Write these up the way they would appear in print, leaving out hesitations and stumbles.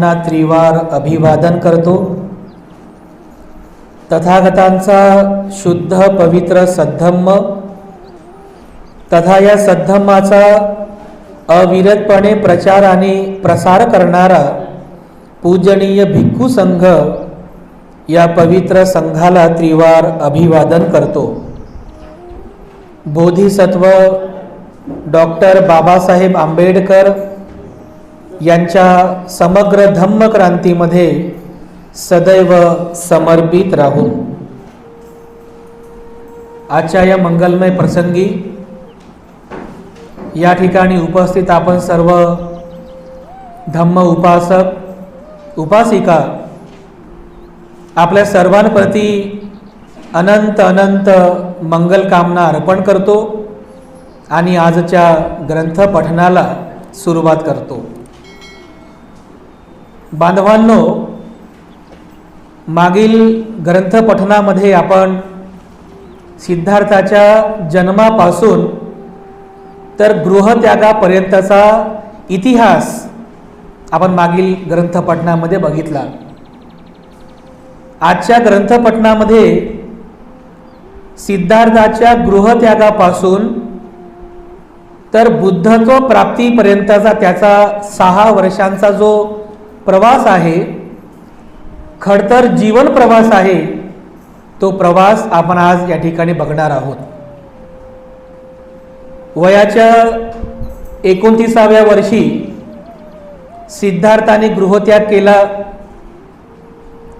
ना त्रिवार अभिवादन करतो। तथागतांचा शुद्ध पवित्र सद्धम्म तथा या सद्धम्माचा अविरतपणे प्रचार आणि प्रसार करणारा पूजनीय भिक्खू संघ या पवित्र संघाला त्रिवार अभिवादन करतो। बोधिसत्व डॉक्टर बाबासाहेब आंबेडकर यांच्या समग्र धम्मक्रांतीमध्ये सदैव समर्पित राहून आजच्या या मंगलमय प्रसंगी या ठिकाणी उपस्थित आपण सर्व धम्म उपासक उपासिका आपल्या सर्वांप्रती अनंत अनंत मंगल कामना अर्पण करतो आणि आजच्या ग्रंथ पठणाला सुरुवात करतो। बांधवांनो, मागील ग्रंथ पठणामध्ये आपण सिद्धार्थाच्या जन्मापासून तर गृहत्यागापर्यंतचा इतिहास आपण मागील ग्रंथ पठणामध्ये बघितला। आजच्या ग्रंथ पठणामध्ये सिद्धार्थाच्या गृहत्यागापासून तर बुद्धत्व प्राप्तीपर्यंतचा त्याचा 6 वर्षांचा जो प्रवास आहे, खडतर जीवन प्रवास आहे, तो प्रवास आपण आज या ठिकाणी बघणार आहोत। वयाच्या 29व्या वर्षी सिद्धार्थाने गृहत्याग केला।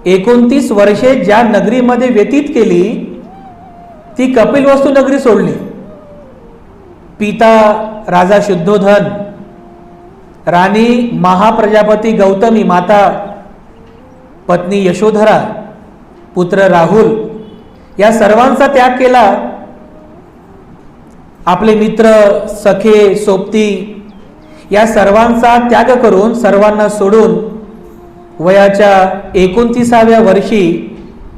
29 वर्षे ज्या नगरीमध्ये व्यतीत केली ती कपिलवस्तू नगरी सोडली। पिता राजा शुद्धोधन, राणी महाप्रजापती गौतमी माता, पत्नी यशोधरा, पुत्र राहुल या सर्वांचा त्याग केला। आपले मित्र सखे सोबती या सर्वांचा त्याग करून, सर्वांना सोडून वयाच्या 29व्या वर्षी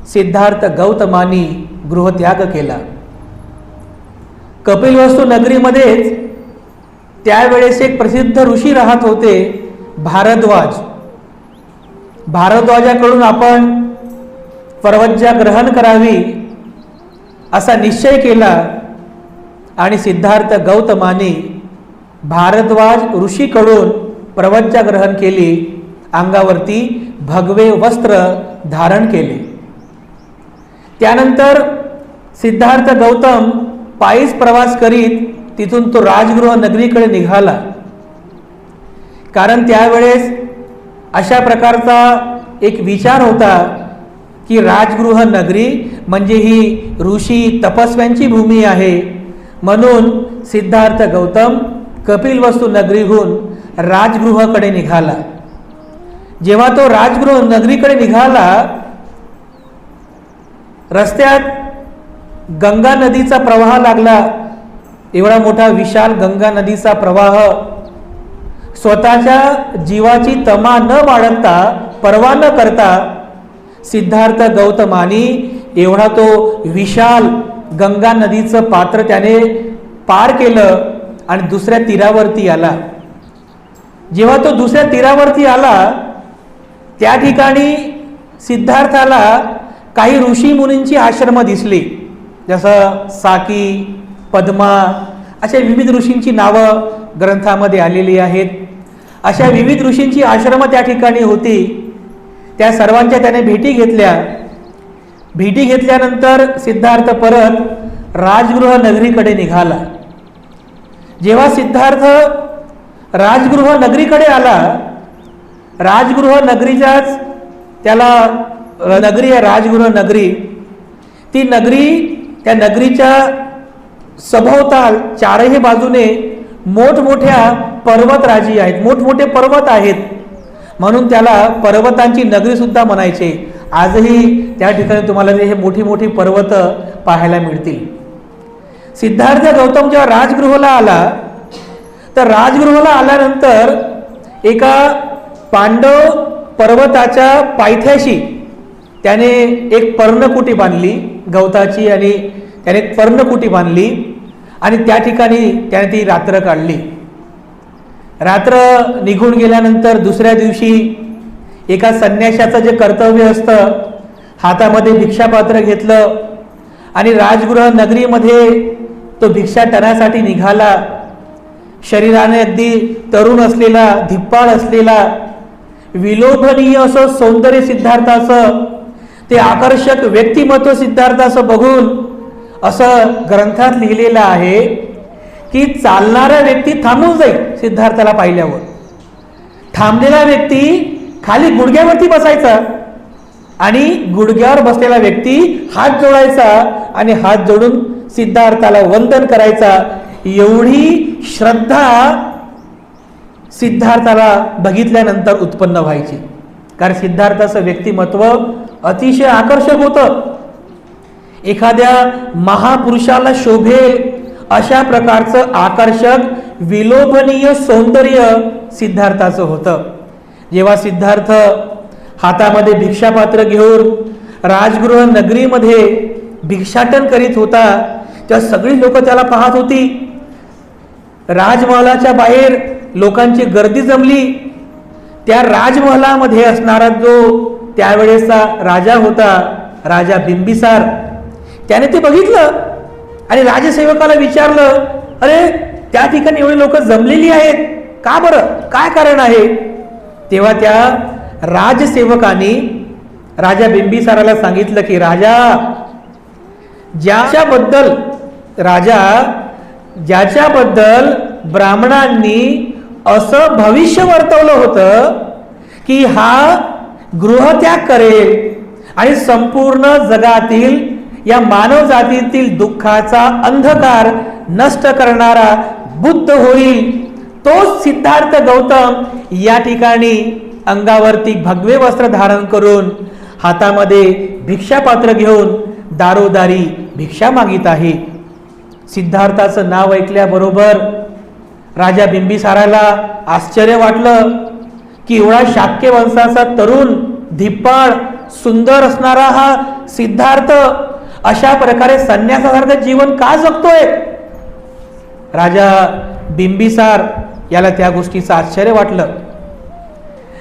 सिद्धार्थ गौतमानी गृहत्याग केला। कपिलवस्तू नगरीमध्येच त्यावेळेस एक प्रसिद्ध ऋषी राहत होते, भारद्वाज। भारद्वाजाकडून आपण परवज्जा ग्रहण करावी असा निश्चय केला आणि सिद्धार्थ गौतमाने भारद्वाज ऋषीकडून प्रवज्जा ग्रहण केली, अंगावरती भगवे वस्त्र धारण केले। त्यानंतर सिद्धार्थ गौतम पायीच प्रवास करीत तिथून तो राजगृह नगरीकडे निघाला। कारण त्यावेळेस अशा प्रकारचा एक विचार होता की राजगृह नगरी म्हणजे ही ऋषी तपस्व्यांची भूमी आहे, म्हणून सिद्धार्थ गौतम कपिलवस्तू नगरीहून राजगृहाकडे निघाला। जेव्हा तो राजगृह नगरीकडे निघाला, रस्त्यात गंगा नदीचा प्रवाह लागला। एवढा मोठा विशाल गंगा नदीचा प्रवाह स्वतःच्या जीवाची तमा न बाळगता, पर्वा न करता सिद्धार्थ गौतमानी एवढा तो विशाल गंगा नदीचं पात्र त्याने पार केलं आणि दुसऱ्या तीरावरती आला। जेव्हा तो दुसऱ्या तीरावरती आला, त्या ठिकाणी सिद्धार्थाला काही ऋषी मुनींची आश्रम दिसली, जसं साकी, पद्मा अशा विविध ऋषींची नावं ग्रंथामध्ये आलेली आहेत। अशा विविध ऋषींची आश्रम त्या ठिकाणी होती। त्या सर्वांच्या त्याने भेटी घेतल्या। भेटी घेतल्यानंतर सिद्धार्थ परत राजगृह नगरीकडे निघाला। जेव्हा सिद्धार्थ राजगृह नगरीकडे आला, राजगृह नगरीच्याच त्याला नगरी आहे राजगृह नगरी, ती नगरी, त्या नगरीच्या सभोवताल चारही बाजूने मोठमोठ्या पर्वतराजी आहेत, मोठमोठे पर्वत आहेत, म्हणून त्याला पर्वतांची नगरी सुद्धा म्हणायचे। आजही त्या ठिकाणी तुम्हाला हे मोठी मोठी पर्वत पाहायला मिळतील। सिद्धार्थ गौतम जेव्हा राजगृहाला आला, तर राजगृहाला आल्यानंतर एका पांडव पर्वताच्या पायथ्याशी त्याने एक पर्णकुटी बांधली गवताची, आणि त्याने एक पर्णकुटी बांधली आणि त्या ठिकाणी त्याने ती रात्र काढली। रात्र निघून गेल्यानंतर दुसऱ्या दिवशी एका संन्याशाचं जे कर्तव्य असतं, हातामध्ये भिक्षापात्र घेतलं आणि राजगृह नगरीमध्ये तो भिक्षाटनासाठी निघाला. शरीराने अगदी तरुण असलेला, धिप्पाळ असलेला, विलोभनीय असं सौंदर्य सिद्धार्थाचं, ते आकर्षक व्यक्तिमत्व सिद्धार्थाचं बघून असं ग्रंथात लिहिलेलं आहे की चालणारा व्यक्ती थांबून जाईल सिद्धार्थाला पाहिल्यावर. थांबलेला व्यक्ती खाली गुडघ्यावरती बसायचा आणि गुडघ्यावर बसलेला व्यक्ती हात जोडायचा आणि हात जोडून सिद्धार्थाला वंदन करायचा. एवढी श्रद्धा सिद्धार्थाला बघितल्यानंतर उत्पन्न व्हायची, कारण सिद्धार्थाचं व्यक्तिमत्व अतिशय आकर्षक होतं. एखाद्या महापुरुषाला शोभेल अशा प्रकारचं आकर्षक विलोभनीय सौंदर्य सिद्धार्थाचं होतं. जेव्हा सिद्धार्थ हातामध्ये भिक्षापात्र घेऊन राजगृह नगरीमध्ये भिक्षाटन करीत होता, तेव्हा सगळी लोक त्याला पाहत होती. राजमहालाच्या बाहेर लोकांची गर्दी जमली. त्या राजमहालामध्ये असणारा जो त्यावेळेचा राजा होता, राजा बिंबिसार, त्याने ते बघितलं आणि राजसेवकाला विचारलं, अरे त्या ठिकाणी एवढी लोक जमलेली आहेत का बरं, काय कारण आहे? तेव्हा त्या राजसेवकाने राजा बिंबिसाराला सांगितलं की ज्याच्याबद्दल ब्राह्मणांनी असं भविष्य वर्तवलं होतं की हा गृहत्याग करेल आणि संपूर्ण जगातील या मानव जातीतील दुःखाचा अंधकार नष्ट करणारा बुद्ध होईल, तोच सिद्धार्थ गौतम या ठिकाणी अंगावरती भगवे वस्त्र धारण करून हातामध्ये भिक्षापात्र घेऊन दारोदारी भिक्षा मागित आहे. सिद्धार्थाचं नाव ऐकल्याबरोबर राजा बिंबिसाराला आश्चर्य वाटलं की एवढा शाक्य वंशाचा तरुण, धिप्पाळ, सुंदर असणारा हा सिद्धार्थ अशा प्रकारे संन्यासासारखं जीवन का जगतोय? राजा बिंबिसार याला त्या गोष्टीचं आश्चर्य वाटलं.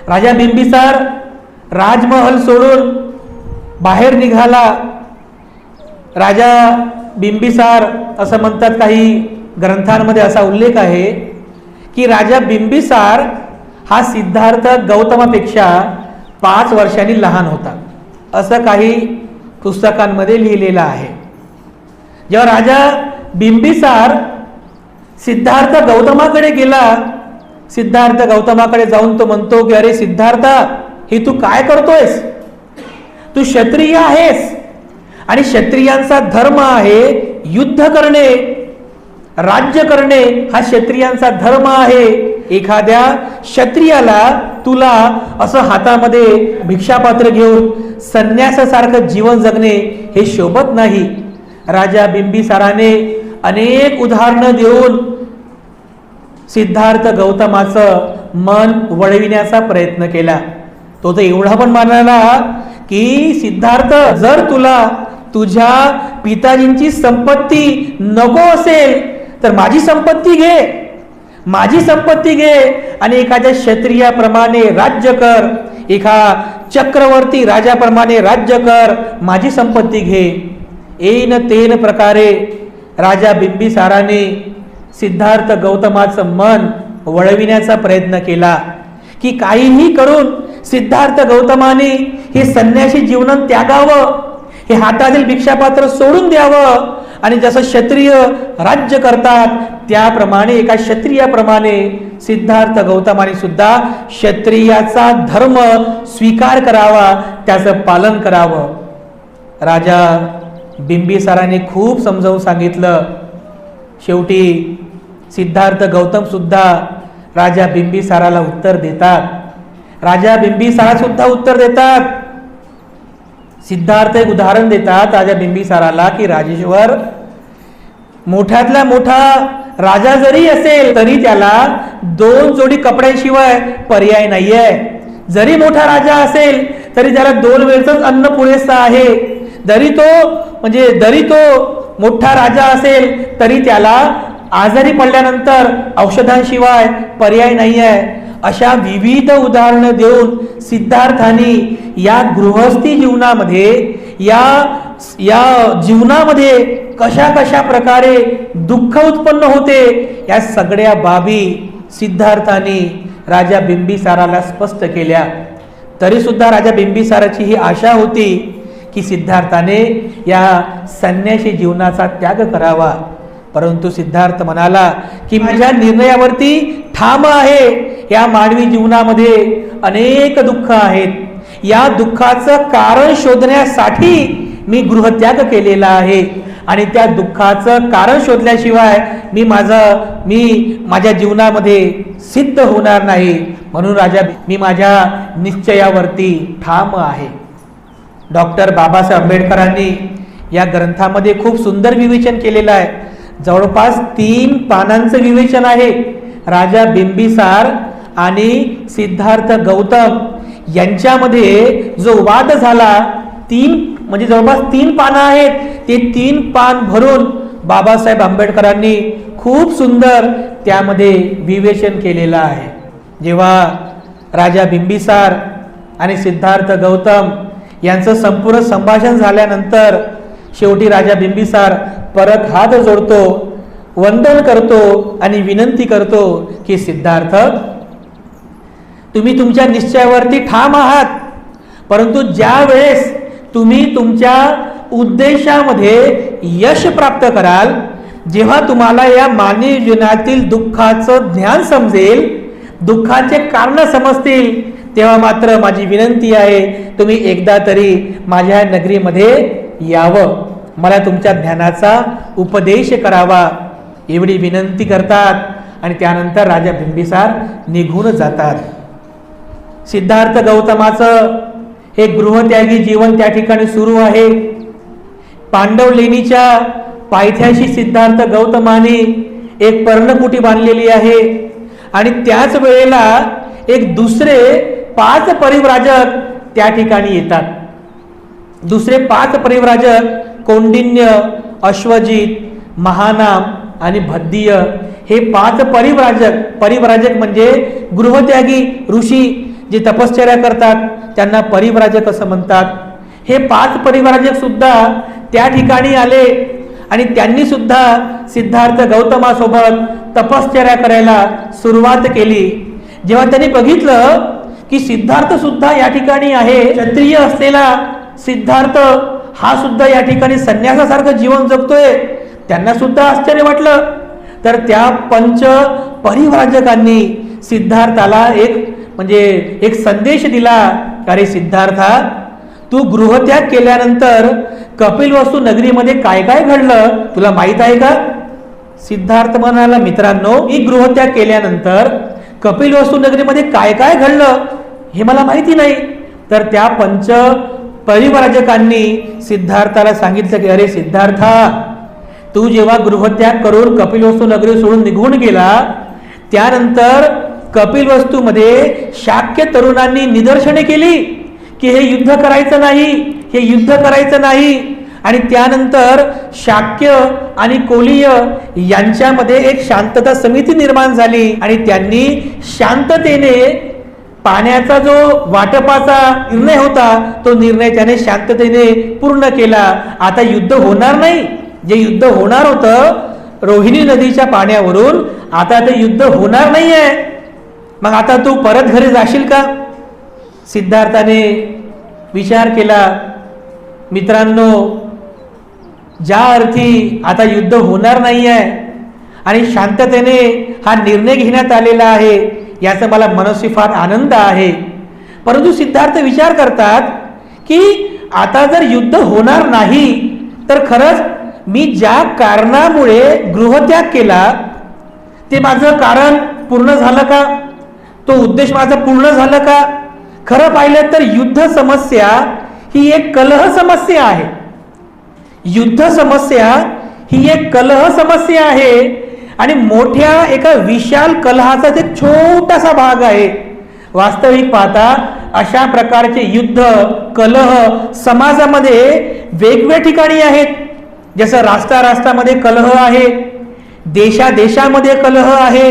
राजा बिंबिसार राजमहल सोडून बाहेर निघाला. राजा बिंबिसार असं म्हणतात, काही ग्रंथांमध्ये असा उल्लेख आहे की राजा बिंबिसार हा सिद्धार्थ गौतमापेक्षा 5 वर्षांनी लहान होता, असं काही पुस्तकांमध्ये लिहिलेलं आहे. जेव्हा राजा बिंबिसार सिद्धार्थ गौतमाकडे गेला, सिद्धार्थ गौतमाकडे जाऊन तो म्हणतो की अरे सिद्धार्था, हे तू काय करतोयस? तू क्षत्रिय आहेस आणि क्षत्रियांचा धर्म आहे युद्ध करणे, राज्य करणे हा क्षत्रियांचा धर्म आहे. एखाद्या क्षत्रियाला तुला असं हातामध्ये भिक्षापात्र घेऊन संन्यासासारखं जीवन जगणे हे शोभत नाही. राजा बिंबिसाराने अनेक उदाहरणं देऊन सिद्धार्थ गौतमाचं मन वळविण्याचा प्रयत्न केला. तो तर एवढा पण म्हणाला की सिद्धार्थ, जर तुला तुझ्या पिताजींची संपत्ती नको असेल तर माझी संपत्ती घे, माझी संपत्ती घे आणि एखाद्या क्षत्रियाप्रमाणे राज्य कर, एका चक्रवर्ती राजाप्रमाणे राज्य कर, माझी संपत्ती घे. येन तेन प्रकारे राजा बिंबिसाराने सिद्धार्थ गौतमाचं मन वळविण्याचा प्रयत्न केला की काहीही करून सिद्धार्थ गौतमाने हे संन्यासी जीवन त्यागावं, हे हातातील भिक्षापात्र सोडून द्यावं आणि जसं क्षत्रिय राज्य करतात त्याप्रमाणे एका क्षत्रियाप्रमाणे सिद्धार्थ गौतमाने सुद्धा क्षत्रियाचा धर्म स्वीकार करावा, त्याचं पालन करावं. राजा बिंबिसाराने खूप समजावून सांगितलं. शेवटी सिद्धार्थ गौतम सुद्धा राजा बिंबिसाराला उत्तर देतात. राजा बिंबिसारा सुद्धा उत्तर देतात. सिद्धार्थ एक उदाहरण देतात राजा बिंबिसाराला की राजेश्वर, मोठ्यातला मोठा राजा जरी असेल तरी त्याला 2 जोडी कपड्यांशिवाय पर्याय नाहीये. जरी मोठा राजा असेल तरी त्याला 2 वेळचंच अन्न पुरेसं आहे. जरी तो मोठा राजा असेल तरी त्याला आजारी पडल्यानंतर औषधांशिवाय पर्याय नाहीये. अशा विविध उदाहरणं देऊन सिद्धार्थाने या गृहस्थी जीवनामध्ये या जीवनामध्ये कशा कशा प्रकारे दुःख उत्पन्न होते या सगळ्या बाबी सिद्धार्थाने राजा बिंबिसाराला स्पष्ट केल्या. तरी सुद्धा राजा बिंबिसाराची ही आशा होती की सिद्धार्थाने या संन्यासी जीवनाचा त्याग करावा. परंतु सिद्धार्थ म्हणाला की माझ्या निर्णयावरती ठाम आहे. या मानवी जीवनामध्ये अनेक दुःख आहेत. या दुःखाचं कारण शोधण्यासाठी मी गृहत्याग केलेला आहे आणि त्या दुःखाचं कारण शोधल्याशिवाय मी माझ्या जीवनामध्ये सिद्ध होणार नाही. म्हणून मी माझ्या निश्चयावरती ठाम आहे. डॉक्टर बाबासाहेब आंबेडकरांनी या ग्रंथामध्ये खूप सुंदर विवेचन केलेलं आहे. जवळपास 3 पानांचं विवेचन आहे. राजा बिंबिसार आणि सिद्धार्थ गौतम यांच्यामध्ये जो वाद झाला, म्हणजे जवळपास 3 पानं आहेत. ते 3 पान भरून बाबासाहेब आंबेडकरांनी खूप सुंदर त्यामध्ये विवेचन केलेलं आहे. जेव्हा राजा बिंबिसार आणि सिद्धार्थ गौतम यांचं संपूर्ण संभाषण झाल्यानंतर शेवटी राजा बिंबिसार परत हात जोडतो, वंदन करतो आणि विनंती करतो की सिद्धार्थ, तुम्ही तुमच्या निश्चयावरती ठाम आहात, परंतु ज्या वेळेस तुम्ही तुमच्या उद्देशामध्ये यश प्राप्त कराल, जेव्हा तुम्हाला या मानवी जीवनातील दुःखाचं ज्ञान समजेल, दुःखाचे कारण समजतील, तेव्हा मात्र माझी विनंती आहे तुम्ही एकदा तरी माझ्या नगरीमध्ये यावं, मला तुमच्या ज्ञानाचा उपदेश करावा. एवढी विनंती करतात आणि त्यानंतर राजा बिंबिसार निघून जातात. सिद्धार्थ गौतमाचं हे गृहत्यागी जीवन त्या ठिकाणी सुरू आहे. पांडव लेणीच्या पायथ्याशी सिद्धार्थ गौतमाने एक पर्णकुटी बांधलेली आहे आणि त्याच वेळेला एक दुसरे 5 परिव्राजक त्या ठिकाणी येतात. दुसरे 5 परिव्राजक कौंडिन्य, अश्वजित, महानाम आणि भद्दीय हे 5 परिव्राजक म्हणजे गृहत्यागी ऋषी जे तपश्चर्या करतात त्यांना परिव्राजक असं म्हणतात. हे 5 परिव्राजक सुद्धा त्या ठिकाणी आले आणि त्यांनी सुद्धा सिद्धार्थ गौतमासोबत तपश्चर्या करायला सुरुवात केली. जेव्हा त्यांनी बघितलं की सिद्धार्थ सुद्धा या ठिकाणी आहे, क्षत्रिय असलेला सिद्धार्थ हा सुद्धा या ठिकाणी संन्यासासारखं जीवन जगतोय, त्यांना सुद्धा आश्चर्य वाटलं. तर त्या 5 परिव्राजकांनी सिद्धार्थाला एक संदेश दिला, अरे सिद्धार्था, तू गृहत्याग केल्यानंतर कपिलवस्तू नगरीमध्ये काय काय घडलं तुला माहित आहे का? सिद्धार्थ म्हणाला, मित्रांनो, मी गृहत्याग केल्यानंतर कपिलवस्तू नगरीमध्ये काय काय घडलं हे मला माहिती नाही. तर त्या 5 परिव्राजकांनी सिद्धार्थाला सांगितलं की अरे सिद्धार्था, तू जेव्हा गृहत्याग करून कपिलवस्तू नगरी सोडून निघून गेला, त्यानंतर कपिलवस्तूमध्ये शाक्य तरुणांनी निदर्शने केली की हे युद्ध करायचं नाही. आणि त्यानंतर शाक्य आणि कोलीय यांच्यामध्ये एक शांतता समिती निर्माण झाली आणि त्यांनी शांततेने पाण्याचा जो वाटपाचा निर्णय होता तो निर्णय त्याने शांततेने पूर्ण केला. आता युद्ध होणार नाही. जे युद्ध होणार होतं रोहिणी नदीच्या पाण्यावरून, आता ते युद्ध होणार नाही आहे. मग आता तू परत घरी जाशील का? सिद्धार्थाने विचार केला, मित्रांनो, ज्या अर्थी आता युद्ध होणार नाही आहे आणि शांततेने हा निर्णय घेण्यात आलेला आहे याचा मला मनस्वी फार आनंद आहे. परंतु सिद्धार्थ विचार करतात की आता जर युद्ध होणार नाही तर खरंच मी ज्या कारणामुळे गृहत्याग केला ते माझं कारण पूर्ण झालं का? तो उद्देश माझा पूर्ण झाला का? खरं पाहिलं तर युद्ध समस्या ही एक कलह समस्या आहे. युद्ध समस्या ही एक कलह समस्या आहे आणि मोठ्या एका विशाल कलहाचा एक छोटासा भाग आहे. वास्तविक पाहता अशा प्रकारचे युद्ध, कलह समाजामध्ये वेगवेगळ्या ठिकाणी आहेत. जसं राष्ट्रामध्ये कलह आहे, देशामध्ये कलह आहे,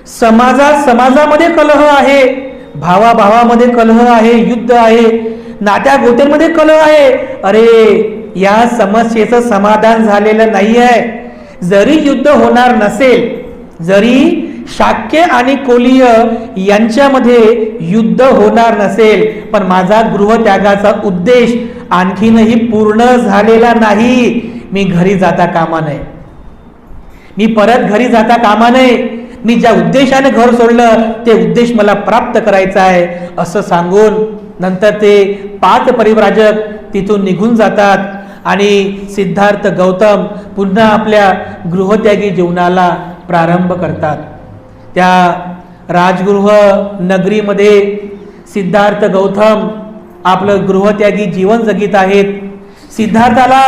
समाजामध्ये कलह आहे, भावाभावामध्ये कलह आहे, युद्ध आहे, नात्या गोत्यांमध्ये कलह आहे. अरे या समस्येचं समाधान झालेलं नाही आहे. जरी युद्ध होणार नसेल, जरी शाक्य आणि कोलीय यांच्यामध्ये युद्ध होणार नसेल, पण माझा गृहत्यागाचा उद्देश आणखीनही पूर्ण झालेला नाही. मी घरी जाता कामा नये, मी परत घरी जाता कामा नये. मी ज्या उद्देशाने घर सोडलं ते उद्देश मला प्राप्त करायचा आहे असं सांगून नंतर ते 5 परिव्राजक तिथून निघून जातात आणि सिद्धार्थ गौतम पुन्हा आपल्या गृहत्यागी जीवनाला प्रारंभ करतात. त्या राजगृह नगरीमध्ये सिद्धार्थ गौतम आपलं गृहत्यागी जीवन जगीत आहेत. सिद्धार्थाला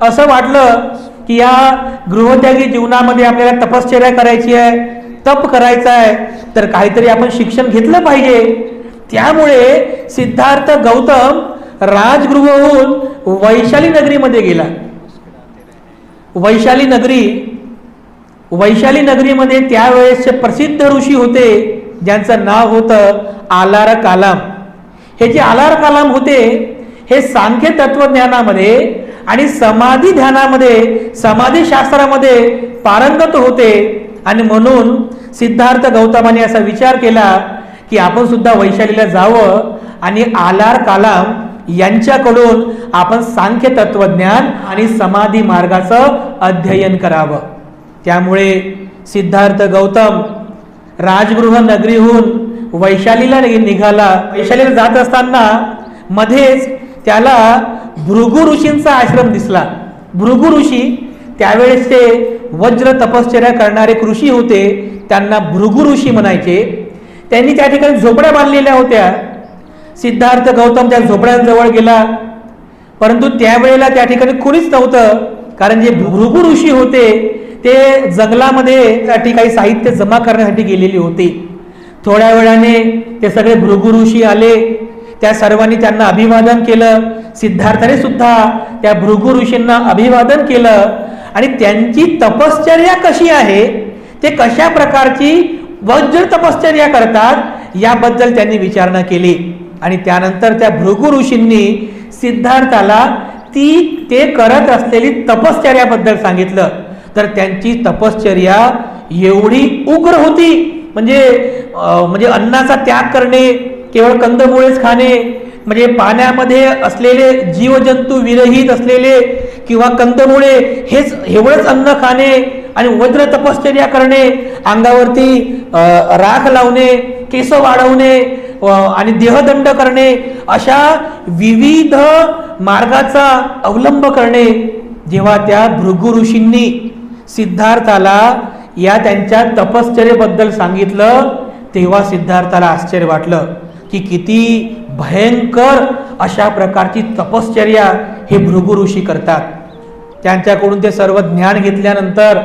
असं वाटलं की या गृहत्यागी जीवनामध्ये आपल्याला तपश्चर्या करायची आहे, तप करायचा आहे, तर काहीतरी आपण शिक्षण घेतलं पाहिजे. त्यामुळे सिद्धार्थ गौतम राजगृहहून वैशाली नगरीमध्ये गेला. वैशाली नगरीमध्ये त्यावेळेसचे प्रसिद्ध ऋषी होते ज्यांचं नाव होतं आलार कालाम. हे जे आलार कालाम होते हे सांख्य तत्वज्ञानामध्ये आणि समाधी ध्यानामध्ये, समाधी शास्त्रामध्ये पारंगत होते. आणि म्हणून सिद्धार्थ गौतमाने असा विचार केला की आपण सुद्धा वैशालीला जावं आणि आलार कालाम यांच्याकडून आपण सांख्य तत्वज्ञान आणि समाधी मार्गाचं अध्ययन करावं. त्यामुळे सिद्धार्थ गौतम राजगृह नगरीहून वैशालीला निघाला. वैशालीला जात असताना मध्येच त्याला भृगु ऋषींचा आश्रम दिसला. भृगु ऋषी त्यावेळेसचे वज्र तपश्चर्या करणारे ऋषी होते, त्यांना भृगु ऋषी म्हणायचे. त्यांनी त्या ठिकाणी झोपड्या बांधलेल्या होत्या. सिद्धार्थ गौतम त्या झोपड्यांजवळ गेला, परंतु त्यावेळेला त्या ठिकाणी कुणीच नव्हतं, कारण जे भृगु ऋषी होते ते जंगलामध्ये साठी काही साहित्य जमा करण्यासाठी गेलेली होती. थोड्या वेळाने ते सगळे भृगु ऋषी आले. त्या सर्वांनी त्यांना अभिवादन केलं. सिद्धार्थाने सुद्धा त्या भृगु ऋषींना अभिवादन केलं आणि त्यांची तपश्चर्या कशी आहे, ते कशा प्रकारची वज्र तपश्चर्या करतात याबद्दल त्यांनी विचारणा केली. आणि त्यानंतर त्या भृगु ऋषींनी सिद्धार्थाला ते करत असलेली तपश्चर्याबद्दल सांगितलं. तर त्यांची तपश्चर्या एवढी उग्र होती, म्हणजे अन्नाचा त्याग करणे, केवळ कंदमुळेच खाणे, म्हणजे पाण्यामध्ये असलेले जीवजंतू विरहित असलेले किंवा कंदमुळे हेच एवढंच अन्न खाणे आणि वज्र तपश्चर्या करणे, अंगावरती राख लावणे, केस वाढवणे आणि देहदंड करणे, अशा विविध मार्गाचा अवलंब करणे. जेव्हा त्या भृगु ऋषींनी सिद्धार्थाला या त्यांच्या तपश्चर्येबद्दल सांगितलं तेव्हा सिद्धार्थाला आश्चर्य वाटलं की किती भयंकर अशा प्रकारची तपश्चर्या हे भृगु ऋषी करतात. त्यांच्याकडून ते सर्व ज्ञान घेतल्यानंतर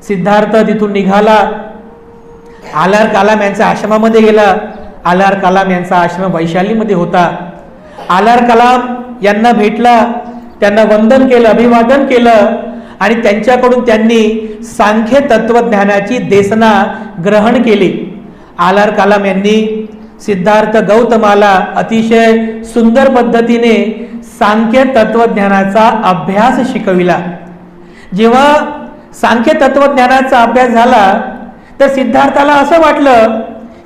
सिद्धार्थ तिथून निघाला. आलार कालाम यांच्या आश्रमामध्ये गेला. आलार कालाम यांचा आश्रम वैशालीमध्ये होता. आलार कालाम यांना भेटला, त्यांना वंदन केलं, अभिवादन केलं आणि त्यांच्याकडून त्यांनी सांख्य तत्वज्ञानाची देसना ग्रहण केली. आलार कालाम यांनी सिद्धार्थ गौतमाला अतिशय सुंदर पद्धतीने सांख्य तत्वज्ञानाचा अभ्यास शिकविला. जेव्हा सांख्य तत्वज्ञानाचा अभ्यास झाला तर सिद्धार्थाला असं वाटलं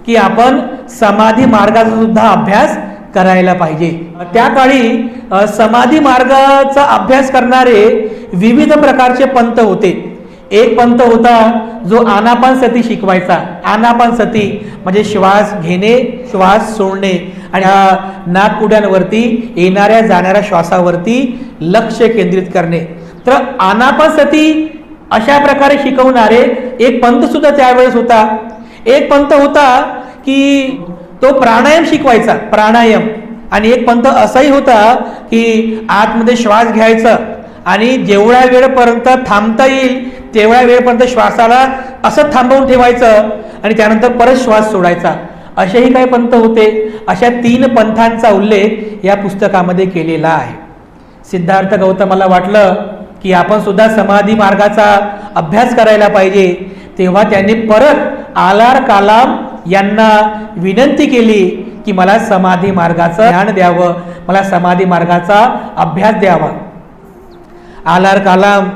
की आपण समाधी मार्गाचा सुद्धा अभ्यास करायला पाहिजे. त्या काळी समाधी मार्गाचा अभ्यास करणारे विविध प्रकारचे पंथ होते. एक पंथ होता जो आनापान सती शिकवायचा. आनापान सती म्हणजे श्वास घेणे, श्वास सोडणे आणि नाकपुड्यांवरती येणाऱ्या जाणाऱ्या श्वासावरती लक्ष केंद्रित करणे. तर आनापान सती अशा प्रकारे शिकवणारे एक पंथ सुद्धा त्यावेळेस होता. एक पंथ होता की तो प्राणायाम शिकवायचा, प्राणायाम. आणि एक पंथ असाही होता की आतमध्ये श्वास घ्यायचा आणि जेवढ्या वेळपर्यंत थांबता येईल तेवढ्या वेळपर्यंत श्वासाला असं थांबवून ठेवायचं आणि त्यानंतर परत श्वास सोडायचा. असेही काही पंथ होते. अशा 3 पंथांचा उल्लेख या पुस्तकामध्ये केलेला आहे. सिद्धार्थ गौतमाला वाटलं की आपण सुद्धा समाधी मार्गाचा अभ्यास करायला पाहिजे. तेव्हा त्यांनी परत आलार कालाम यांना विनंती केली की मला समाधी मार्गाचं ज्ञान द्यावं, मला समाधी मार्गाचा अभ्यास द्यावा. आलार कालाम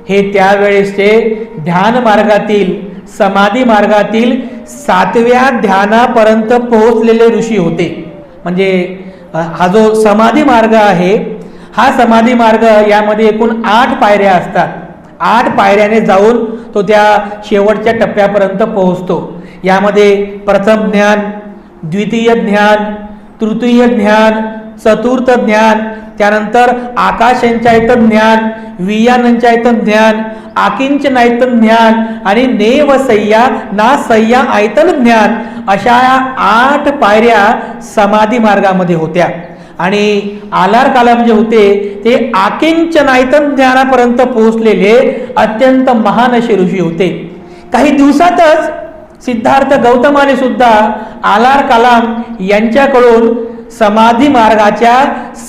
हे त्यावेळेसचे ध्यान मार्गातील, समाधी मार्गातील 7व्या ध्यानापर्यंत पोहोचलेले ऋषी होते. म्हणजे हा जो समाधी मार्ग आहे, हा समाधी मार्ग यामध्ये एकूण 8 पायऱ्या असतात. 8 पायऱ्याने जाऊन तो त्या शेवटच्या टप्प्यापर्यंत पोहोचतो. यामध्ये प्रथम ज्ञान, द्वितीय ज्ञान, तृतीय ज्ञान, चतुर्थ ज्ञान, त्यानंतर आकाशंचायतन ज्ञान, वियानंचायतन ज्ञान, आकिंचनायतन ज्ञान आणि नेवसय्या ना सय्या आयतन ज्ञान, अशा 8 पायऱ्या समाधी मार्गामध्ये होत्या. आणि आलार कालाम जे होते ते आकिंचनायतन ज्ञानापर्यंत पोहोचलेले अत्यंत महान असे ऋषी होते. काही दिवसातच सिद्धार्थ गौतमाने सुद्धा आलार कालाम यांच्याकडून समाधी मार्गाच्या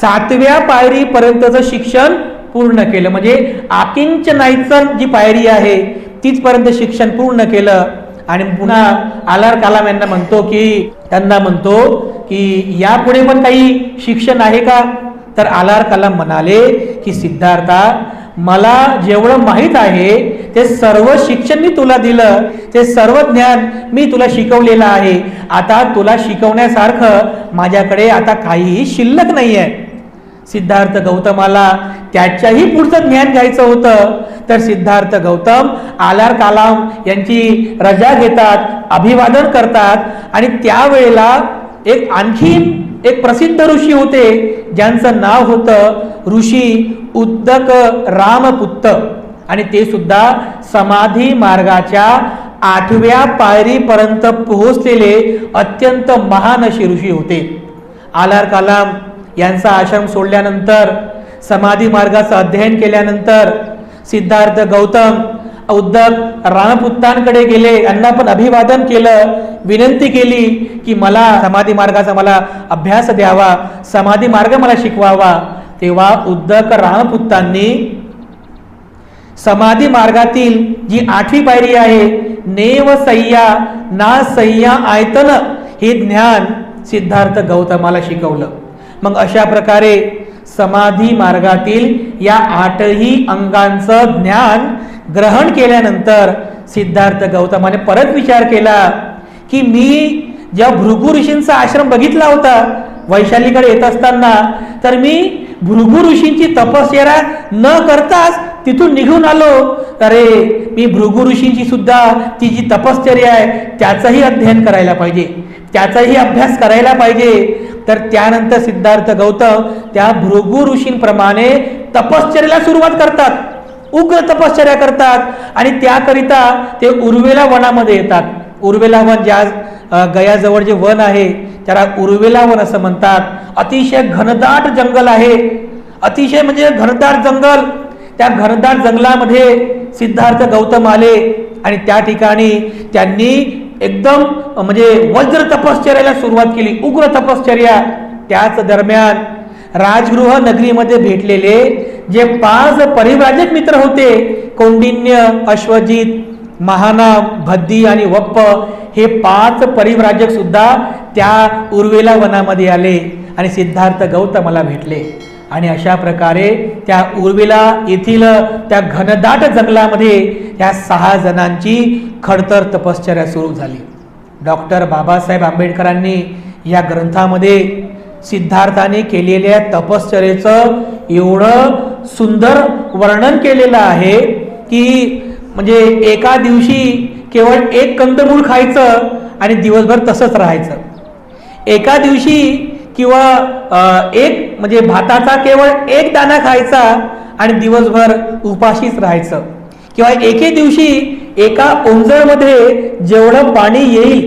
7व्या पायरीपर्यंतचं शिक्षण पूर्ण केलं. म्हणजे आकिंचनायतन जी पायरी आहे तिथपर्यंत शिक्षण पूर्ण केलं. आणि पुन्हा आलार कालाम त्यांना म्हणतो की यापुढे पण काही शिक्षण आहे का? तर आलार कालाम म्हणाले की सिद्धार्था, मला जेवढं माहीत आहे ते सर्व शिक्षण मी तुला दिलं, ते सर्व ज्ञान मी तुला शिकवलेलं आहे. आता तुला शिकवण्यासारखं माझ्याकडे आता काहीही शिल्लक नाही आहे. सिद्धार्थ गौतमाला त्याच्याही पुढचं ज्ञान घ्यायचं होतं. तर सिद्धार्थ गौतम आलार कालाम यांची रजा घेतात, अभिवादन करतात. आणि त्यावेळेला आणखीन एक प्रसिद्ध ऋषी होते ज्यांचं नाव होतं ऋषी उद्दक रामपुत्त. आणि ते सुद्धा समाधी मार्गाच्या 8व्या पायरीपर्यंत पोहोचलेले अत्यंत महान असे ऋषी होते. आलार कालाम यांचा आश्रम सोडल्यानंतर, समाधी मार्गाचं अध्ययन केल्यानंतर सिद्धार्थ गौतम उद्दक रामपुत्तांकडे गेले. यांना पण अभिवादन केलं, विनंती केली की मला समाधी मार्गाचा मला अभ्यास द्यावा, समाधी मार्ग मला शिकवावा. तेव्हा उद्दक रामपुत्तांनी समाधी मार्गातील जी 8वी पायरी आहे, नेव सय्या ना सय्या आयतन, हे ज्ञान सिद्धार्थ गौतमाला शिकवलं. मग अशा प्रकारे समाधी मार्गातील या 8ही अंगांचं ज्ञान ग्रहण केल्यानंतर सिद्धार्थ गौतमाने परत विचार केला की मी जेव्हा भृगु ऋषींचा आश्रम बघितला होता वैशालीकडे येत असताना, तर मी भृगु ऋषींची तपश्चर्या न करताच तिथून निघून आलो. अरे, मी भृगु ऋषींची सुद्धा ती जी तपश्चर्या आहे त्याचंही अध्ययन करायला पाहिजे, त्याचाही अभ्यास करायला पाहिजे. तर त्यानंतर सिद्धार्थ गौतम त्या भृगु ऋषींप्रमाणे तपश्चर्याला सुरुवात करतात, उग्र तपश्चर्या करतात. आणि त्याकरिता ते उर्वेला वनामध्ये येतात. उर्वेला वन, ज्या गयाजवळ जे वन आहे त्याला उर्वेला वन असं म्हणतात. अतिशय घनदाट जंगल आहे, अतिशय म्हणजे घनदाट जंगल. त्या घनदाट जंगलामध्ये सिद्धार्थ गौतम आले आणि त्या ठिकाणी त्यांनी एकदम म्हणजे वज्र तपश्चर्याला सुरुवात केली, उग्र तपश्चर्या. त्याच दरम्यान राजगृह नगरीमध्ये भेटलेले जे 5 परिव्राजक मित्र होते, कौंडिन्य, अश्वजित, महानाम, भद्दी आणि वप्प, हे 5 परिव्राजक सुद्धा त्या उर्वेला वनामध्ये आले आणि सिद्धार्थ गौतमाला भेटले. आणि अशा प्रकारे त्या उर्वेला येथील त्या घनदाट जंगलामध्ये त्या 6 जणांची खडतर तपश्चर्या सुरू झाली. डॉक्टर बाबासाहेब आंबेडकरांनी या ग्रंथामध्ये सिद्धार्थाने केलेल्या तपश्चर्येचं एवढं सुंदर वर्णन केलेलं आहे की म्हणजे एका दिवशी केवळ 1 कंदमूळ खायचं आणि दिवसभर तसंच राहायचं. एका दिवशी किंवा एक म्हणजे भाताचा केवळ 1 दाणा खायचा आणि दिवसभर उपाशीच राहायचं. किंवा एके दिवशी एका ओंजळमध्ये जेवढं पाणी येईल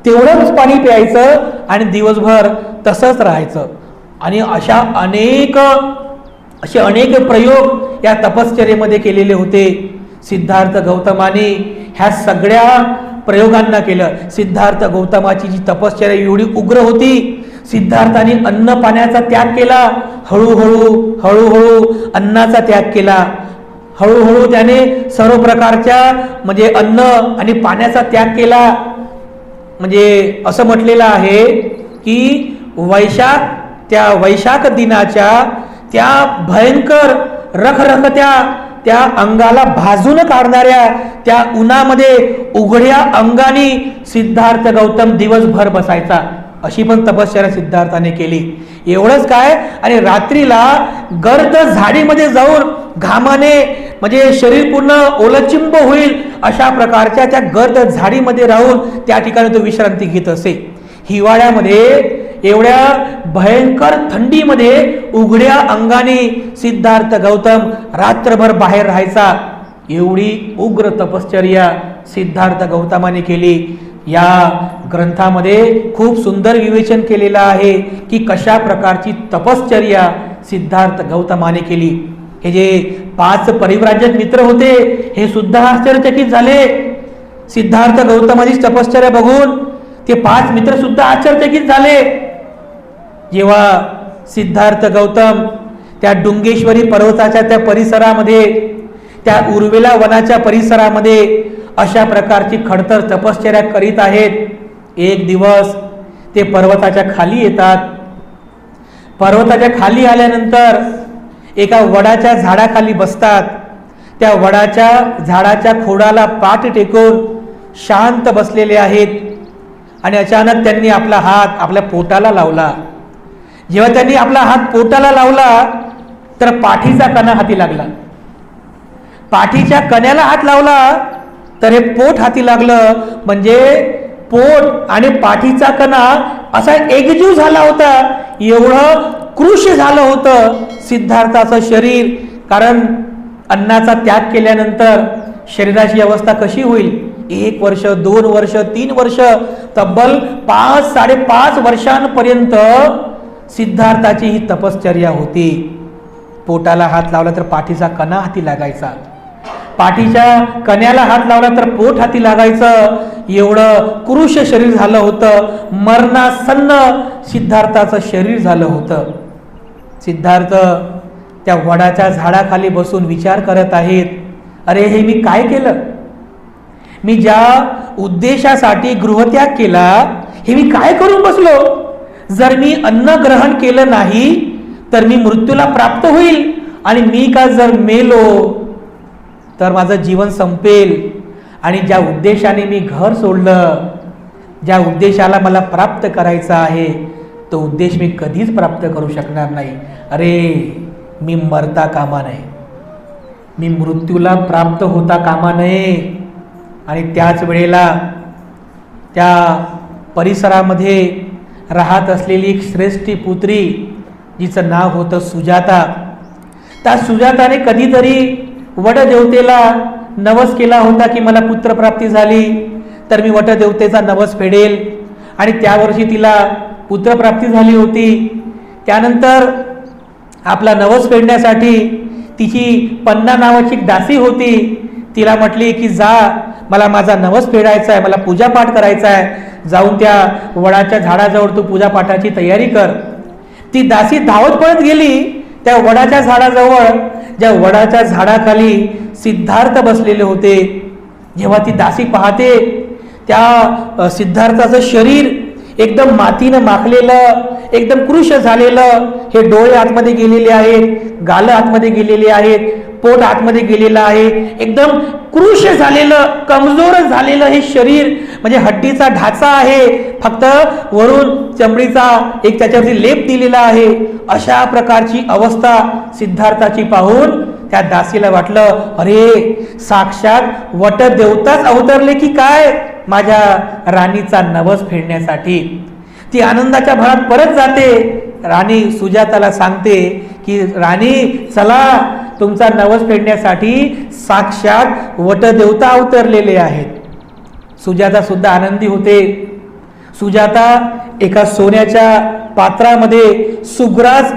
तेवढंच पाणी प्यायचं आणि दिवसभर तसंच राहायचं. आणि असे अनेक प्रयोग या तपश्चर्येमध्ये केलेले होते. सिद्धार्थ गौतमाने ह्या सगळ्या प्रयोगांना केलं. सिद्धार्थ गौतमाची जी तपश्चर्या एवढी उग्र होती, सिद्धार्थाने अन्न पाण्याचा त्याग केला, हळूहळू अन्नाचा त्याग केला. हळूहळू त्याने सर्व प्रकारच्या म्हणजे अन्न आणि पाण्याचा त्याग केला. म्हणजे असं म्हटलेलं आहे की त्या वैशाख दिनाच्या त्या भयंकर रखरखत्या त्या अंगाला भाजून काढणाऱ्या त्या उन्हामध्ये उघड्या अंगाने सिद्धार्थ गौतम दिवसभर बसायचा. अशी पण तपश्चर्या सिद्धार्थाने केली. एवढंच काय, आणि रात्रीला गर्द झाडीमध्ये जाऊन घामाने म्हणजे शरीर पूर्ण ओलचिंब होईल अशा प्रकारच्या त्या गर्द झाडीमध्ये राहून त्या ठिकाणी तो विश्रांती घेत असे. हिवाळ्यामध्ये एवढ्या भयंकर थंडीमध्ये उघड्या अंगाने सिद्धार्थ गौतम रात्रभर बाहेर राहायचा. एवढी उग्र तपश्चर्या सिद्धार्थ गौतमाने केली. या ग्रंथामध्ये खूप सुंदर विवेचन केलेलं आहे की कशा प्रकारची तपश्चर्या सिद्धार्थ गौतमाने केली. हे जे 5 परिव्राजक मित्र होते हे सुद्धा आश्चर्यचकित झाले. सिद्धार्थ गौतमाची तपश्चर्या बघून ते 5 मित्र सुद्धा आश्चर्यचकित झाले. जेव्हा सिद्धार्थ गौतम त्या डुंगेश्वरी पर्वताच्या त्या परिसरामध्ये, त्या उर्वेला वनाच्या परिसरामध्ये अशा प्रकारची खडतर तपश्चर्या करीत आहेत. एक दिवस ते पर्वताच्या खाली येतात. पर्वताच्या खाली आल्यानंतर एका वडाच्या झाडाखाली बसतात. त्या वडाच्या झाडाच्या खोडाला पाठ टेकून शांत बसलेले आहेत. आणि अचानक त्यांनी आपला हात आपल्या पोटाला लावला. जेव्हा त्यांनी आपला हात पोटाला लावला तर पाठीचा कणा हाती लागला. पाठीच्या कण्याला हात लावला तर हे पोट हाती लागलं. म्हणजे पोट आणि पाठीचा कणा असा एकजीव झाला होता. एवढं कृश झालं होतं सिद्धार्थाचं शरीर. कारण अन्नाचा त्याग केल्यानंतर शरीराची अवस्था कशी होईल? 1 वर्ष, 2 वर्ष, 3 वर्ष, तब्बल 5-5.5 वर्षांपर्यंत सिद्धार्थाची ही तपश्चर्या होती. पोटाला हात लावला तर पाठीचा कणा हाती लागायचा. पाठीच्या कण्याला हात लावला तर पोट हाती लागायचं. एवढं कृश शरीर झालं होतं. मरणासन्न सिद्धार्थाचं शरीर झालं होतं. सिद्धार्थ त्या वडाच्या झाडाखाली बसून विचार करत आहेत, अरे हे मी काय केलं? मी ज्या उद्देशासाठी गृहत्याग केला हे मी काय करून बसलो? जर मी अन्न ग्रहण केलं नाही तर मी मृत्यूला प्राप्त होईल. आणि मी का जर मेलो तर माझं जीवन संपेल. आणि ज्या उद्देशाने मी घर सोडलं, ज्या उद्देशाला मला प्राप्त करायचा आहे तो उद्देश मी कधीच प्राप्त करू शकणार नाही. अरे मी मरता कामा नये, मी मृत्यूला प्राप्त होता कामा नये. आणि त्याच वेळेला त्या परिसरामध्ये राहत असलेली एक श्रेष्ठी पुत्री जिचं नाव होतं सुजाता. त्या सुजाताने कधीतरी वटदेवतेला नवस केला होता की मला पुत्रप्राप्ती झाली तर मी वटदेवतेचा नवस फेडेल. आणि त्या वर्षी तिला पुत्रप्राप्ती झाली होती. त्यानंतर आपला नवस फेडण्यासाठी तिची पन्ना नावाची एक दासी होती. तिला म्हटली की जा, मला माझा नवस फेडायचा आहे, मला पूजापाठ करायचा आहे, जाऊन त्या वडाच्या झाडाजवळ तू पूजापाठाची तयारी कर. ती दासी धावत पळत गेली त्या वडाच्या झाडाजवळ, ज्या वडाच्या झाडाखाली सिद्धार्थ बसलेले होते. जेव्हा ती दासी पाहते त्या सिद्धार्थाचं शरीर एकदम मातीनं माखलेलं, एकदम कृश झालेलं, हे डोळे आतमध्ये गेलेले आहेत, गाल आतमध्ये गेलेले आहेत, पोट आतमध्ये गेलेलं आहे, एकदम कृश झालेलं, कमजोर झालेलं हे शरीर, म्हणजे हड्डीचा ढाचा आहे, फक्त वरून चमडीचा एक त्याच्यावरती लेप दिलेला आहे. अशा प्रकारची अवस्था सिद्धार्थाची पाहून त्या दासीला वाटलं, अरे साक्षात वटदेवताच अवतरले की काय माझ्या राणीचा नवस फेडण्यासाठी. ती आनंदाच्या भरात परत जाते. राणी सुजाताला सांगते की राणी चला, तुमचा नवस फेडण्यासाठी साक्षात वटदेवता अवतरलेले आहेत. सुजाता सुद्धा आनंदी होते. सुजाता एका सोन्याच्या पात्रामध्ये सुग्रास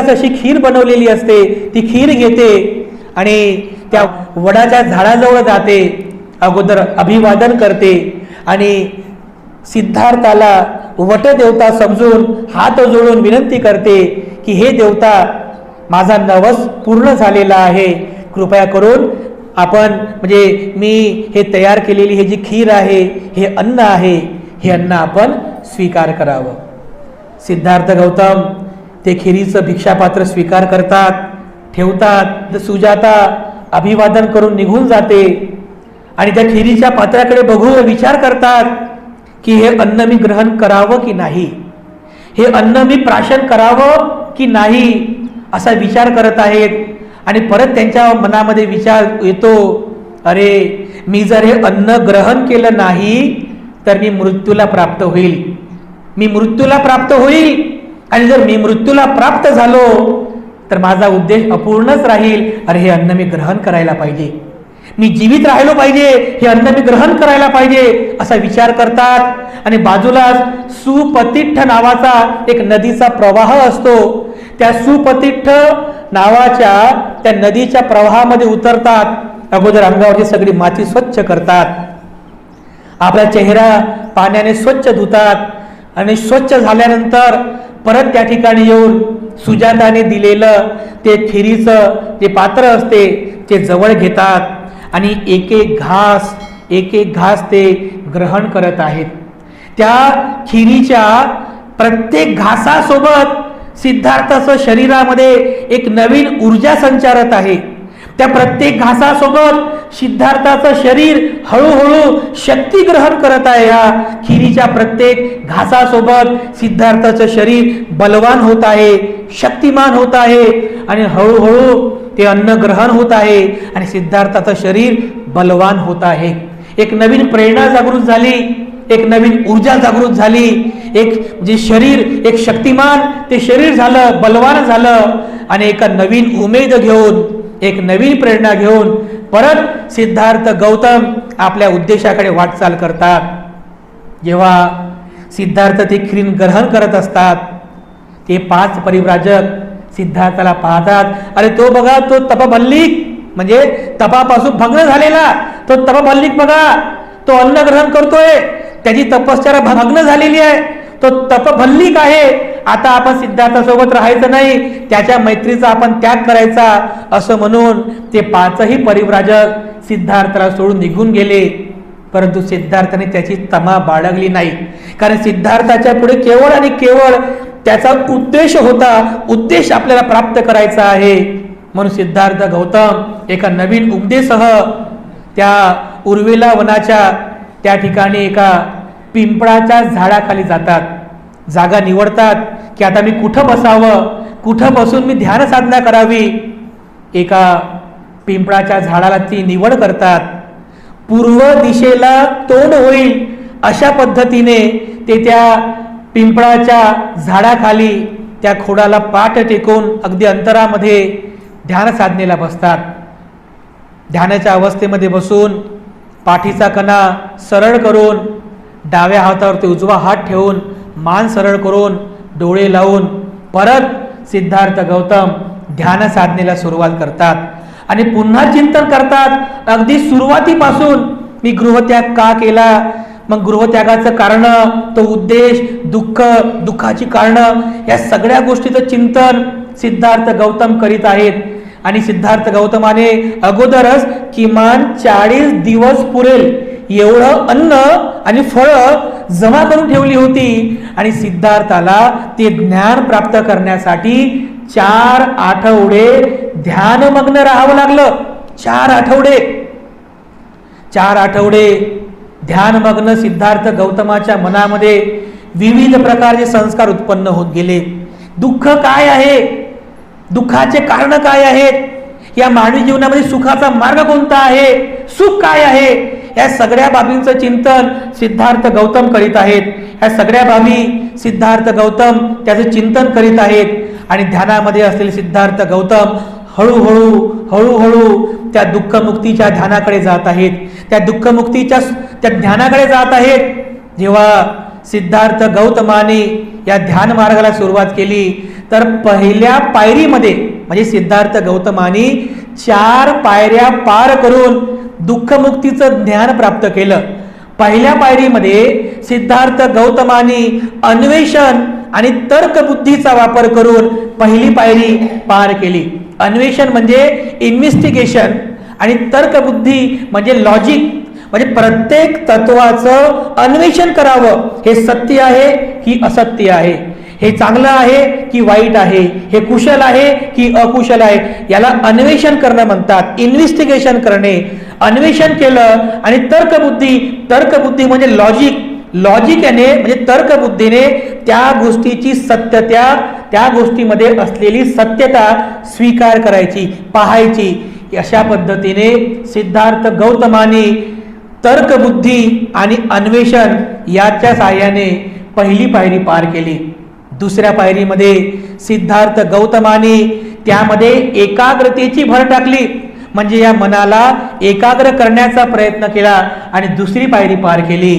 अशी खीर बनवलेली असते, ती खीर घेते आणि त्या वडाच्या झाडाजवळ जाते. अगोदर अभिवादन करते आणि सिद्धार्थाला वटदेवता समजून हात जोडून विनंती करते की हे देवता, माझा नवस पूर्ण झालेला आहे, कृपया करून आपण म्हणजे मी हे तयार केलेली हे जी खीर आहे, हे अन्न आहे, हे अन्न आपण स्वीकार करावं. सिद्धार्थ गौतम ते खिरीचं भिक्षापात्र स्वीकार करतात, ठेवतात. सुजाता अभिवादन करून निघून जाते आणि त्या खिरीच्या पात्राकडे बघून विचार करतात की हे अन्न मी ग्रहण करावं की नाही, हे अन्न मी प्राशन करावं की नाही, असा विचार करत आहेत. आणि परत त्यांच्या मनामध्ये विचार येतो, अरे मी जर हे अन्न ग्रहण केलं नाही तर मी मृत्यूला प्राप्त होईल, मी मृत्यूला प्राप्त होईल. आणि जर मी मृत्यूला प्राप्त झालो तर माझा उद्देश अपूर्णच राहील. अरे हे अन्न मी ग्रहण करायला पाहिजे, मी जीवित राहिलो पाहिजे, हे अन्न मी ग्रहण करायला पाहिजे, असा विचार करतात. आणि बाजूलाच सुपतिठ्ठ नावाचा एक नदीचा प्रवाह असतो. त्या सुपतिठ्ठ नावाच्या त्या नदीच्या प्रवाहामध्ये उतरतात. अगोदर अंगावरची सगळी माती स्वच्छ करतात, आपला चेहरा पाण्याने स्वच्छ धुतात आणि स्वच्छ झाल्यानंतर परत त्या ठिकाणी येऊन सुजाताने दिलेलं ते खिरीचं जे पात्र असते ते जवळ घेतात आणि एक एक घास ते ग्रहण करत आहेत. त्या खिरीच्या प्रत्येक घासासोबत सिद्धार्थाचं शरीरामध्ये एक नवीन ऊर्जा संचारत आहे. त्या प्रत्येक घासासोबत सिद्धार्थाचं शरीर हळूहळू शक्ती ग्रहण करत आहे. या खिरीच्या प्रत्येक घासासोबत सिद्धार्थाचं शरीर बलवान होत आहे, शक्तिमान होत आहे आणि हळूहळू ते अन्न ग्रहण होत आहे आणि सिद्धार्थाचं शरीर बलवान होत आहे. एक नवीन प्रेरणा जागृत झाली, एक नवीन ऊर्जा जागृत झाली. एक जे शरीर एक शक्तिमान ते शरीर झालं, बलवान झालं आणि एका नवीन उमेद घेऊन, एक नवीन प्रेरणा घेऊन परत सिद्धार्थ गौतम आपल्या उद्देशाकडे वाटचाल करतात. जेव्हा सिद्धार्थ ते खीर ग्रहण करत असतात, ते 5 परिव्राजक सिद्धार्थाला पाहतात. अरे तो बघा, तो तपभल्लिक म्हणजे तपापासून भग्न झालेला तो तपभल्लिक बघा, तो अन्न ग्रहण करतोय, त्याची तपश्चर्या भग्न झालेली आहे, तो तपभल्लिक आहे. आता आपण सिद्धार्थासोबत राहायचं नाही, त्याच्या मैत्रीचा आपण त्याग करायचा, असं म्हणून ते 5ही परिव्राजक सिद्धार्थाला सोडून निघून गेले. परंतु सिद्धार्थाने त्याची तमा बाळगली नाही, कारण सिद्धार्थाच्या पुढे केवळ आणि केवळ त्याचा उद्देश होता, उद्देश आपल्याला प्राप्त करायचा आहे. म्हणून सिद्धार्थ गौतम एका नवीन उद्देशासह त्या उर्वेला वनाच्या त्या ठिकाणी एका पिंपळाच्या झाडाखाली जातात. जागा निवडतात की आता मी कुठं बसावं, कुठं बसून मी ध्यान साधना करावी. एका पिंपळाच्या झाडाला ती निवड करतात. पूर्व दिशेला तोंड होईल अशा पद्धतीने ते त्या पिंपळाच्या झाडाखाली त्या खोडाला पाठ टेकून अगदी अंतरामध्ये ध्यान साधनेला बसतात. ध्यानाच्या अवस्थेमध्ये बसून पाठीचा कणा सरळ करून, डाव्या हातावरती उजवा हात ठेवून, मान सरळ करून, डोळे लावून परत सिद्धार्थ गौतम ध्यान साधनेला सुरुवात करतात आणि पुन्हा चिंतन करतात. अगदी सुरुवातीपासून मी गृहत्याग का केला, मग गृहत्यागाचं कारण, तो उद्देश, दुःखाची कारणं, या सगळ्या गोष्टीचं चिंतन सिद्धार्थ गौतम करीत आहेत. आणि सिद्धार्थ गौतमाने अगोदरच किमान 40 दिवस पुरेल एवढं अन्न आणि फळं जमा करून ठेवली होती. आणि सिद्धार्थाला ते ज्ञान प्राप्त करण्यासाठी 4 आठवडे ध्यानमग्न राहावं लागलं. 4 आठवडे ध्यानमग्न सिद्धार्थ गौतमाच्या मनामध्ये विविध प्रकारचे संस्कार उत्पन्न होत गेले. दुःख काय आहे, दुःखाचे कारण काय आहेत, या मानवी जीवनामध्ये सुखाचा मार्ग कोणता आहे, सुख काय आहे, या सगळ्या बाबींचं चिंतन सिद्धार्थ गौतम करीत आहेत. या सगळ्या बाबी सिद्धार्थ गौतम त्याचं चिंतन करीत आहेत. आणि ध्यानामध्ये असलेले सिद्धार्थ गौतम हळूहळू त्या दुःखमुक्तीच्या ध्यानाकडे जात आहेत, त्या दुःखमुक्तीच्या त्या ध्यानाकडे जात आहेत. जेव्हा सिद्धार्थ गौतमाने या ध्यान मार्गाला सुरुवात केली तर पहिल्या पायरीमध्ये म्हणजे सिद्धार्थ गौतमाने 4 पायऱ्या पार करून दुःखमुक्तीचं ज्ञान प्राप्त केलं. पहिल्या पायरीमध्ये सिद्धार्थ गौतमाने अन्वेषण आणि तर्कबुद्धीचा वापर करून पहिली पायरी पार केली. अन्वेषण म्हणजे इन्व्हेस्टिगेशन आणि तर्कबुद्धी म्हणजे लॉजिक, म्हणजे प्रत्येक तत्वाचं अन्वेषण करावं. हे सत्य आहे की असत्य आहे, हे चांगलं आहे की वाईट आहे, हे कुशल आहे की अकुशल आहे, याला अन्वेषण करणं म्हणतात. इन्व्हेस्टिगेशन करणे, अन्वेषण केलं. आणि तर्कबुद्धी म्हणजे लॉजिक याने म्हणजे तर्कबुद्धीने त्या गोष्टीची सत्यता, त्या गोष्टीमध्ये असलेली सत्यता स्वीकार करायची, पाहायची. अशा पद्धतीने सिद्धार्थ गौतमाने तर्कबुद्धी आणि अन्वेषण याच्या साहाय्याने पहिली पायरी पार केली. दुसऱ्या पायरीमध्ये सिद्धार्थ गौतमाने त्यामध्ये एकाग्रतेची भर टाकली, म्हणजे या मनाला एकाग्र करण्याचा प्रयत्न केला आणि दुसरी पायरी पार केली.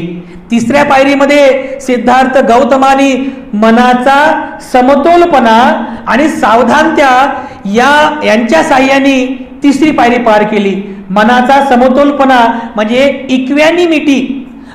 तिसऱ्या पायरीमध्ये सिद्धार्थ गौतमाने मनाचा समतोलपणा आणि सावधानता यांच्या साहाय्याने तिसरी पायरी पार केली. मनाचा समतोलपणा म्हणजे इक्वॅनिमिटी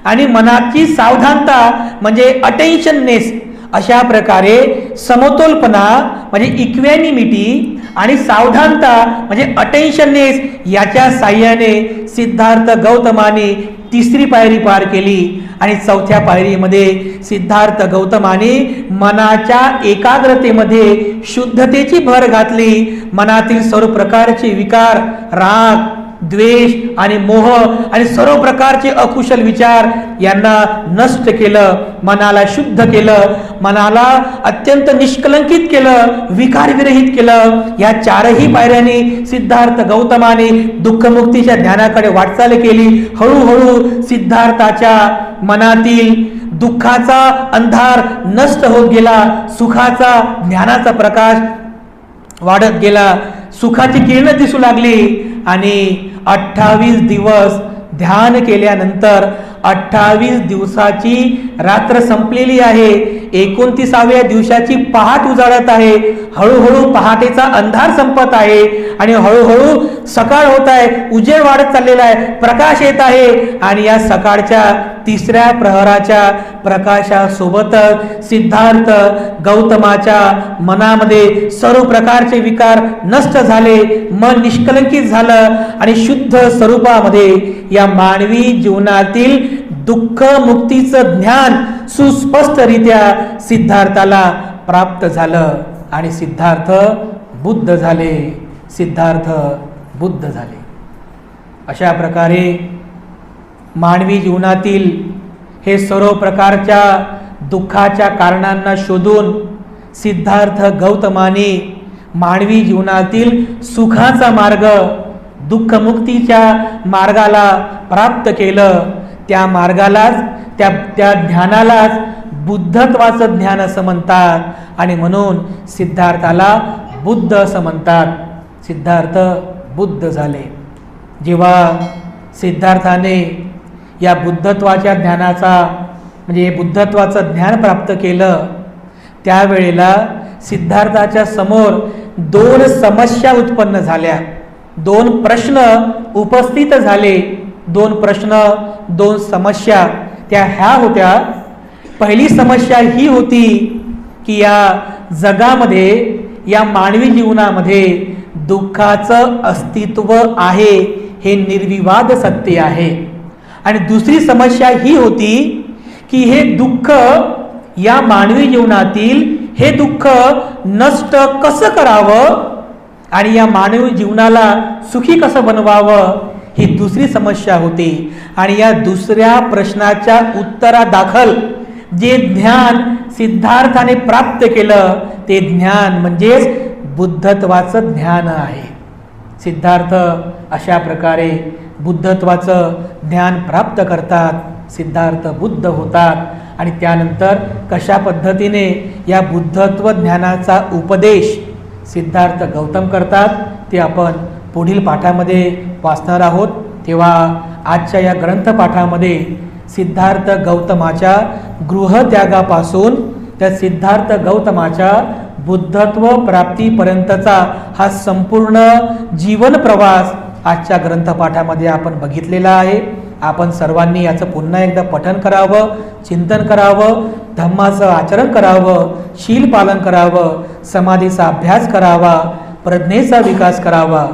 आणि मनाची सावधानता म्हणजे अटेन्शननेस. अशा प्रकारे समतोलपणा म्हणजे इक्वॅनिमिटी आणि सावधानता म्हणजे अटेन्शननेस याच्या साहाय्याने सिद्धार्थ गौतमाने तिसरी पायरी पार केली. आणि चौथ्या पायरीमध्ये सिद्धार्थ गौतमाने मनाच्या एकाग्रतेमध्ये शुद्धतेची भर घातली. मनातील सर्व प्रकारचे विकार, राग, द्वेष आणि मोह आणि सर्व प्रकारचे अकुशल विचार यांना नष्ट केलं, मनाला शुद्ध केलं, मनाला अत्यंत निष्कलंकित केलं, विकारविरहित केलं. या चारही पायऱ्यांनी सिद्धार्थ गौतमाने दुःखमुक्तीच्या ज्ञानाकडे वाटचाल केली. हळूहळू सिद्धार्थाच्या मनातील दुःखाचा अंधार नष्ट होत गेला, सुखाचा ज्ञानाचा प्रकाश वाढत गेला, सुखाची किरणं दिसू लागली. आणि 28 दिवस ध्यान केल्यानंतर 28 दिवसाची रात्र संपलेली आहे. 29व्या दिवसाची पहाट उजाडत आहे. हळूहळू पहाटेचा अंधार संपत आहे आणि हळूहळू सकाळ होत आहे, उजेड वाढत चाललेला आहे, प्रकाश येत आहे. आणि या सकाळच्या तिसऱ्या प्रहराच्या प्रकाशासोबतच सिद्धार्थ गौतमाच्या मनामध्ये सर्व प्रकारचे विकार नष्ट झाले, मन निष्कलंकित झालं आणि शुद्ध स्वरूपामध्ये या मानवी जीवनातील दुःख मुक्तीचं ज्ञान सुस्पष्टरित्या सिद्धार्थाला प्राप्त झालं आणि सिद्धार्थ बुद्ध झाले. सिद्धार्थ बुद्ध झाले. अशा प्रकारे मानवी जीवनातील हे सर्व प्रकारच्या दुःखाच्या कारणांना शोधून सिद्धार्थ गौतमाने मानवी जीवनातील सुखाचा मार्ग, दुःखमुक्तीच्या मार्गाला प्राप्त केलं. त्या मार्गालाच त्या ध्यानालाच बुद्धत्वाचं ज्ञान असं म्हणतात आणि म्हणून सिद्धार्थाला बुद्ध असं म्हणतात. सिद्धार्थ बुद्ध झाले. जेव्हा सिद्धार्थाने या बुद्धत्वाच्या ज्ञानाचा म्हणजे बुद्धत्वाचं ज्ञान प्राप्त केलं, त्यावेळेला सिद्धार्थाच्या समोर 2 समस्या उत्पन्न झाल्या, 2 प्रश्न उपस्थित झाले. 2 प्रश्न, 2 समस्या त्या ह्या होत्या. पहिली समस्या ही होती की या जगामध्ये, या मानवी जीवनामध्ये दुःखाचं अस्तित्व आहे, हे निर्विवाद सत्य आहे. आणि दुसरी समस्या ही होती की हे दुःख, या मानवी जीवनातील हे दुःख नष्ट कसं करावं आणि या मानवी जीवनाला सुखी कसं बनवावं, ही दुसरी समस्या होती. आणि या दुसऱ्या प्रश्नाच्या उत्तरादाखल जे ज्ञान सिद्धार्थाने प्राप्त केलं, ते ज्ञान म्हणजेच बुद्धत्वाचं ज्ञान आहे. सिद्धार्थ अशा प्रकारे बुद्धत्वाचं ज्ञान प्राप्त करतात, सिद्धार्थ बुद्ध होतात. आणि त्यानंतर कशा पद्धतीने या बुद्धत्व ज्ञानाचा उपदेश सिद्धार्थ गौतम करतात ते आपण पुढील पाठामध्ये वाचणार आहोत. तेव्हा आजच्या या ग्रंथपाठामध्ये सिद्धार्थ गौतमाच्या गृहत्यागापासून त्या सिद्धार्थ गौतमाच्या बुद्धत्व प्राप्तीपर्यंतचा हा संपूर्ण जीवन प्रवास आजच्या ग्रंथपाठामध्ये आपण बघितलेला आहे. आपण सर्वांनी याचं पुन्हा एकदा पठन करावं, चिंतन करावं, धम्माचं आचरण करावं, शील पालन करावं, समाधीचा अभ्यास करावा, प्रज्ञेचा विकास करावा.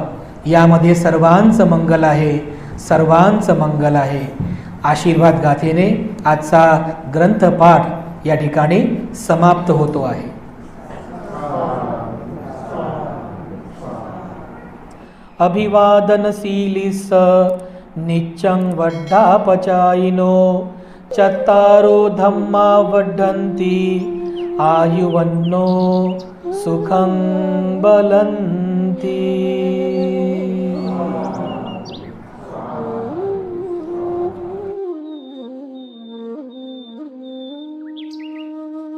यामध्ये सर्वांचं मंगल आहे, सर्वांचं मंगल आहे. आशीर्वाद गाथेने आजचा ग्रंथपाठ या ठिकाणी समाप्त होतो आहे. अभिवादनशीलिस नित्यं वड्डापचायिनो चत्तारो धम्मा वड्ढन्ति आयुवन्नो सुखं बलन्ति.